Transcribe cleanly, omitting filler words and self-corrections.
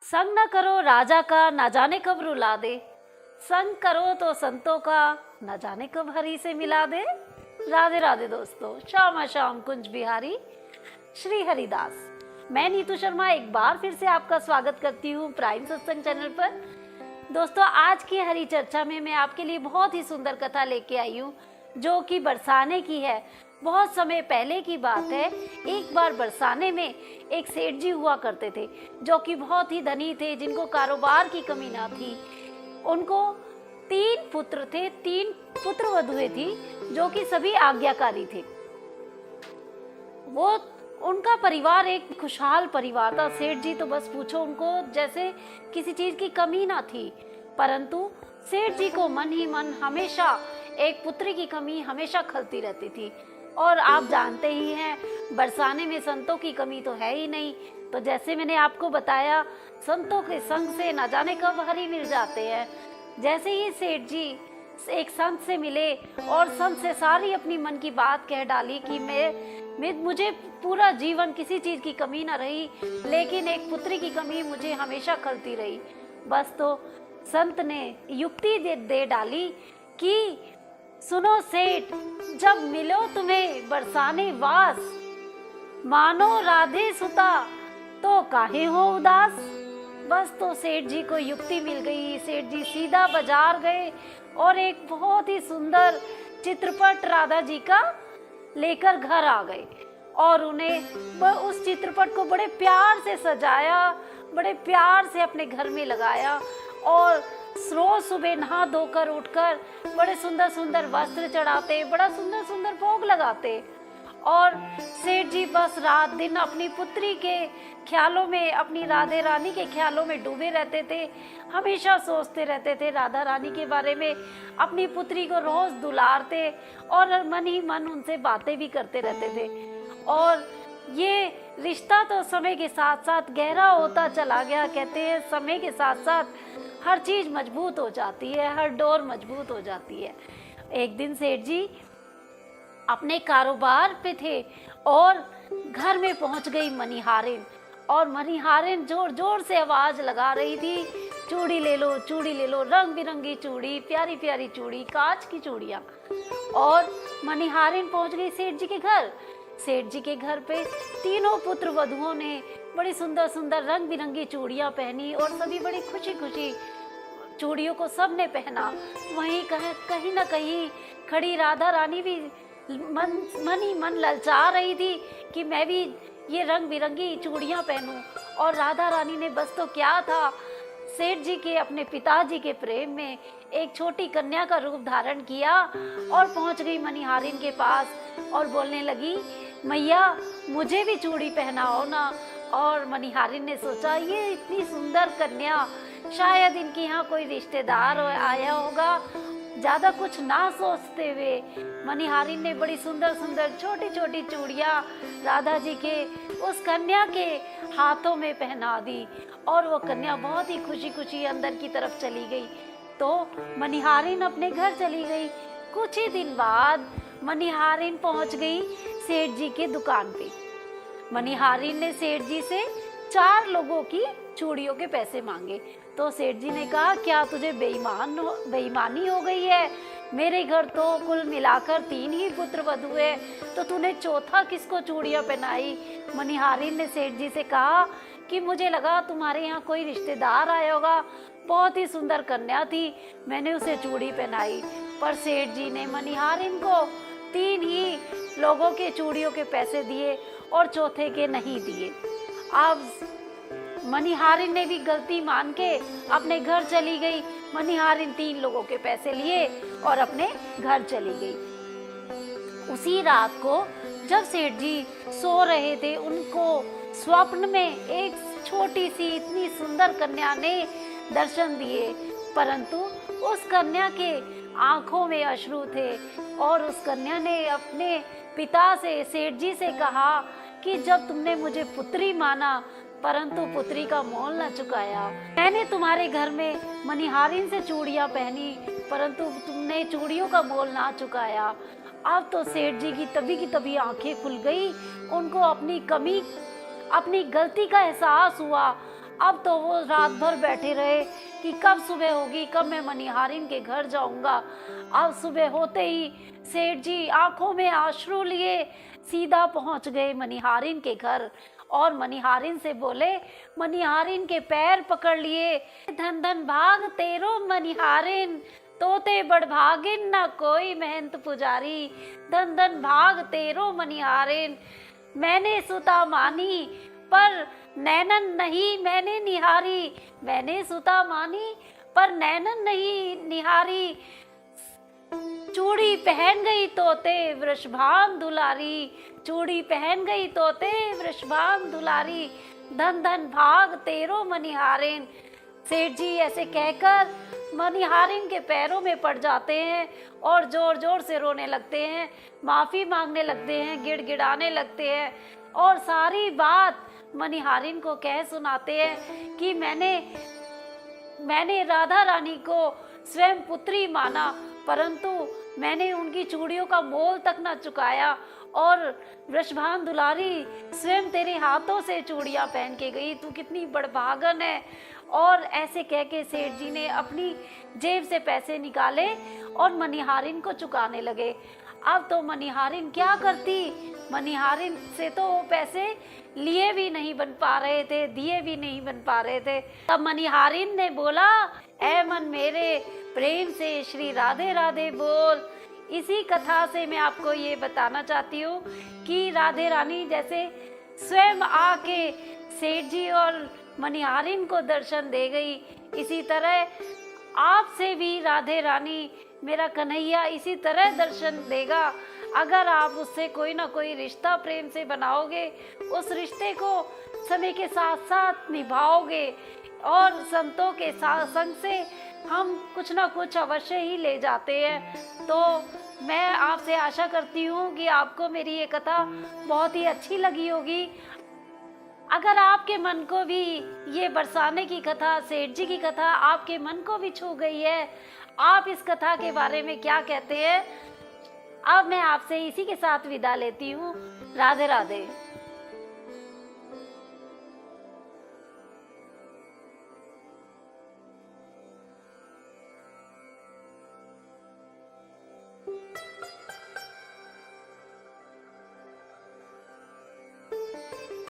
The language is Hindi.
संग न करो राजा का ना जाने कब रुला दे, संग करो तो संतों का ना जाने कब हरि से मिला दे। राधे राधे दोस्तों, श्यामा श्याम कुंज बिहारी श्री हरिदास। मैं नीतू शर्मा एक बार फिर से आपका स्वागत करती हूँ प्राइम सत्संग चैनल पर। दोस्तों, आज की हरि चर्चा में मैं आपके लिए बहुत ही सुंदर कथा लेके आई हूँ जो कि बरसाने की है। बहुत समय पहले की बात है। एक बार बरसाने में एक सेठ जी हुआ करते थे जो कि बहुत ही धनी थे, जिनको कारोबार की कमी ना थी। उनको 3 पुत्र थे, 3 पुत्र वधुएं थी जो कि सभी आज्ञाकारी थे। वो उनका परिवार एक खुशहाल परिवार था। सेठ जी तो बस पूछो, उनको जैसे किसी चीज की कमी ना थी। परंतु सेठ जी को मन ही मन हमेशा एक पुत्री की कमी हमेशा खलती रहती थी। और आप जानते ही हैं, बरसाने में संतों की कमी तो है ही नहीं। तो जैसे मैंने आपको बताया, संतों के संग से न जाने कब हरि मिल जाते हैं। जैसे ही सेठ जी एक संत से मिले और संत से सारी अपनी मन की बात कह डाली कि मुझे पूरा जीवन किसी चीज की कमी ना रही, लेकिन एक पुत्री की कमी मुझे हमेशा खलती रही। बस तो संत ने युक्ति दे डाली कि सुनो सेठ, जब मिलो तुम्हें बरसाने वास, मानो राधे सुता तो काहे हो उदास। बस तो सेठ जी को युक्ति मिल गई। सेठ जी सीधा बाजार गए और एक बहुत ही सुंदर चित्रपट राधा जी का लेकर घर आ गए और उन्हें उस चित्रपट को बड़े प्यार से सजाया, बड़े प्यार से अपने घर में लगाया और रोज सुबह नहा धोकर उठकर बड़े सुंदर सुंदर वस्त्र चढ़ाते, बड़ा सुंदर सुंदर भोग लगाते। और सेठ जी बस रात दिन अपनी पुत्री के ख्यालों में, अपनी राधे रानी के ख्यालों में डूबे रहते थे। हमेशा सोचते रहते थे राधा रानी के बारे में, अपनी पुत्री को रोज दुलारते और मन ही मन उनसे बातें भी करते रहते थे। और ये रिश्ता तो समय के साथ साथ गहरा होता चला गया। कहते हैं समय के साथ साथ हर चीज मजबूत हो जाती है, हर डोर मजबूत हो जाती है। एक दिन सेठ जी अपने कारोबार पे थे और घर में पहुंच गई मनिहारिन। और मनिहारिन जोर जोर से आवाज लगा रही थी, चूड़ी ले लो, चूड़ी ले लो, रंग बिरंगी चूड़ी, प्यारी प्यारी चूड़ी, कांच की चूड़ियाँ। और मनिहारिन पहुंच गई सेठ जी के घर। सेठ जी के घर पे तीनों पुत्र वधुओं ने बड़ी सुंदर सुंदर रंग बिरंगी चूड़ियां पहनी और सभी बड़ी खुशी खुशी चूड़ियों को सबने पहना। वहीं कहीं ना कहीं खड़ी राधा रानी भी मन ही मन ललचा रही थी कि मैं भी ये रंग बिरंगी चूड़ियां पहनूं। और राधा रानी ने बस तो क्या था, सेठ जी के अपने पिताजी के प्रेम में एक छोटी कन्या का रूप धारण किया और पहुंच गई मनिहारिन के पास और बोलने लगी, मैया मुझे भी चूड़ी पहनाओ ना। और मनिहारिन ने सोचा, ये इतनी सुंदर कन्या, शायद इनके यहाँ कोई रिश्तेदार आया होगा। ज्यादा कुछ ना सोचते हुए मनिहारिन ने बड़ी सुंदर सुंदर छोटी छोटी चूड़ियाँ राधा जी के उस कन्या के हाथों में पहना दी और वो कन्या बहुत ही खुशी खुशी अंदर की तरफ चली गई। तो मनिहारिन अपने घर चली गई। कुछ ही दिन बाद मनिहारिन पहुंच गई सेठ जी के दुकान पे। मनिहारिन ने सेठ जी से 4 लोगों की चूड़ियों के पैसे मांगे। तो सेठ जी ने कहा, क्या तुझे बेईमानी हो गई है? मेरे घर तो कुल मिलाकर 3 ही पुत्र वधु है, तो तूने चौथा किसको चूड़ियां पहनाई? मनिहारिन ने सेठ जी से कहा कि मुझे लगा तुम्हारे यहाँ कोई रिश्तेदार आया होगा, बहुत ही सुंदर कन्या थी, मैंने उसे चूड़ी पहनाई। पर सेठ जी ने मनिहारिन को 3 ही लोगों के चूड़ियों के पैसे दिए और चौथे के नहीं दिए। अब मनिहारिन ने भी गलती मान के अपने घर चली गई। मनिहारिन 3 लोगों के पैसे लिए और अपने घर चली गई। उसी रात को जब सेठ जी सो रहे थे, उनको स्वप्न में एक छोटी सी इतनी सुंदर कन्या ने दर्शन दिए। परंतु उस कन्या के आंखों में अश्रु थे और उस कन्या ने अपने पिता से, सेठ जी से कहा कि जब तुमने मुझे पुत्री माना परंतु पुत्री का मोल न चुकाया, मैंने तुम्हारे घर में मनिहारिन से चूड़ियां पहनी परंतु तुमने चूड़ियों का मोल ना चुकाया। अब तो सेठ जी की तभी आंखें खुल गई। उनको अपनी कमी, अपनी गलती का एहसास हुआ। अब तो वो रात भर बैठे रहे कि कब सुबह होगी, कब मैं मनिहारिन के घर जाऊंगा। अब सुबह होते ही सेठ जी आंखों में आंसू लिए सीधा पहुंच गए मनिहारिन के घर और मनिहारिन से बोले, मनिहारिन के पैर पकड़ लिए, धन धन भाग तेरो मनिहारिन, तोते बड़भागिन ना कोई महंत पुजारी, धन धन भाग तेरो मनिहारिन। मैंने सुता मानी पर नैनन नहीं मैंने निहारी, मैंने सुता मानी पर नैनन नहीं निहारी, चूड़ी पहन गई तोते वृषभान दुलारी, चूड़ी पहन गई तोते वृषभान दुलारी, धन धन भाग तेरो मनिहारिन। सेठ जी ऐसे कहकर मनिहारिन के पैरों में पड़ जाते हैं और जोर जोर से रोने लगते हैं, माफ़ी मांगने लगते हैं, गिड़गिड़ाने लगते हैं और सारी बात मनिहारिन को कह सुनाते हैं कि मैंने राधा रानी को स्वयं पुत्री माना, परंतु मैंने उनकी चूड़ियों का मोल तक न चुकाया और वृषभान दुलारी स्वयं तेरे हाथों से चूड़ियां पहन के गई, तू कितनी बड़भागन है। और ऐसे कह के सेठ जी ने अपनी जेब से पैसे निकाले और मनिहारिन को चुकाने लगे। अब तो मनिहारिन क्या करती, मनिहारिन से तो वो पैसे लिए भी नहीं बन पा रहे थे, दिए भी नहीं बन पा रहे थे। तब मनिहारिन ने बोला, ऐ मन मेरे प्रेम से श्री राधे राधे बोल। इसी कथा से मैं आपको ये बताना चाहती हूँ कि राधे रानी जैसे स्वयं आके सेठ जी और मनिहारिन को दर्शन दे गई, इसी तरह आपसे भी राधे रानी मेरा कन्हैया इसी तरह दर्शन देगा। अगर आप उससे कोई ना कोई रिश्ता प्रेम से बनाओगे, उस रिश्ते को समय के साथ साथ निभाओगे और संतों के साथ संग से हम कुछ ना कुछ अवश्य ही ले जाते हैं। तो मैं आपसे आशा करती हूँ कि आपको मेरी ये कथा बहुत ही अच्छी लगी होगी। अगर आपके मन को भी ये बरसाने की कथा, सेठ जी की कथा आपके मन को भी छू गई है, आप इस कथा के बारे में क्या कहते हैं? अब मैं आपसे इसी के साथ विदा लेती हूँ। राधे राधे।